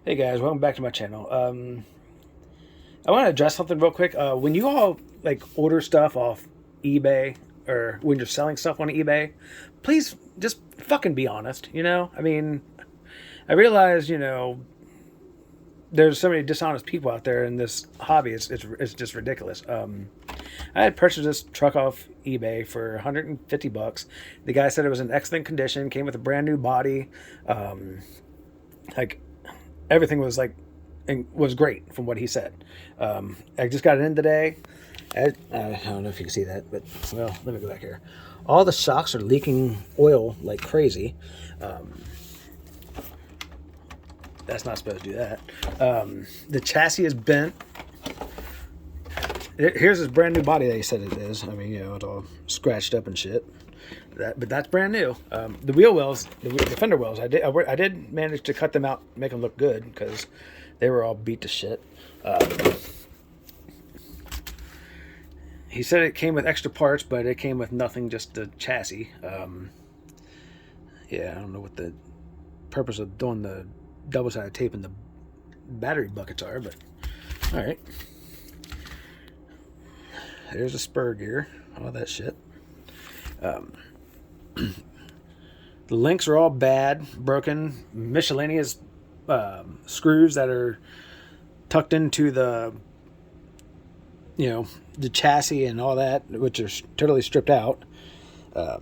Hey guys, welcome back to my channel. I want to address something real quick. When you all like order stuff off eBay or when you're selling stuff on eBay, please just fucking be honest. I mean, I realize there's so many dishonest people out there in this hobby. It's just ridiculous. I had purchased this truck off eBay for 150 bucks. The guy said it was in excellent condition, came with a brand new body. Like everything was was great from what he said. I just got it in today. I don't know if you can see that, but well, let me go back here. All the shocks are leaking oil like crazy. That's not supposed to do that. The chassis is bent. Here's his brand new body that he said it is. I mean, it's all scratched up and shit. But that's brand new. The wheel wells, the fender wells, I did manage to cut them out, make them look good because they were all beat to shit. He said it came with extra parts, but it came with nothing, just the chassis. Yeah, I don't know what the purpose of doing the double-sided tape and the battery buckets are, but all right. There's a spur gear, all that shit. The links are all bad, broken, miscellaneous screws that are tucked into the chassis and all that, which are totally stripped out. I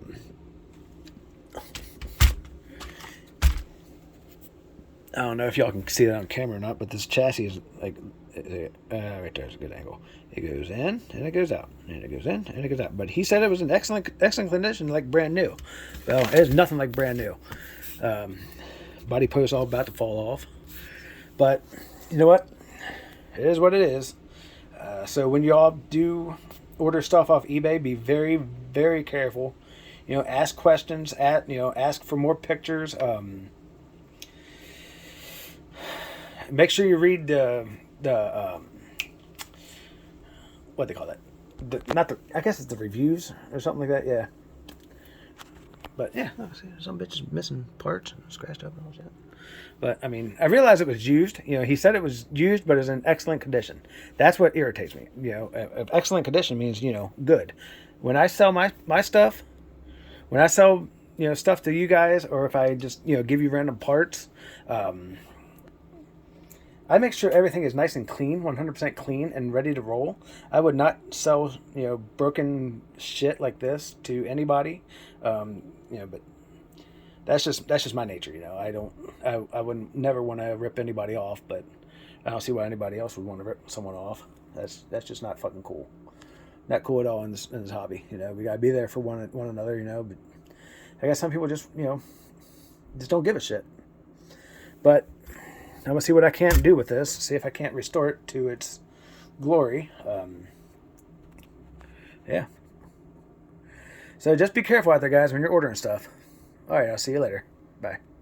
don't know if y'all can see that on camera or not, but this chassis is like right there's a good angle. It goes in and it goes out, and it goes in and it goes out. But he said it was in excellent condition, like brand new. Well, it is nothing like brand new. Body post all about to fall off. But you know what? It is what it is. So when y'all do order stuff off eBay, be very, very careful. Ask questions. Ask for more pictures. Make sure you read the what they call that. I guess it's the reviews or something like that. Yeah. But yeah, some bitches missing parts and scratched up and all that. But I mean, I realized it was used. He said it was used, but it's in excellent condition. That's what irritates me. Excellent condition means good. When I sell my stuff, when I sell stuff to you guys, or if I just give you random parts, I make sure everything is nice and clean, 100% clean and ready to roll. I would not sell broken shit like this to anybody. But that's just my nature. I wouldn't never want to rip anybody off, but I don't see why anybody else would want to rip someone off. That's just not fucking cool. Not cool at all in this hobby. We gotta be there for one another. But I guess some people just just don't give a shit. But I'm gonna see what I can do with this. See if I can't restore it to its glory. Yeah. So just be careful out there, guys, when you're ordering stuff. All right, I'll see you later. Bye.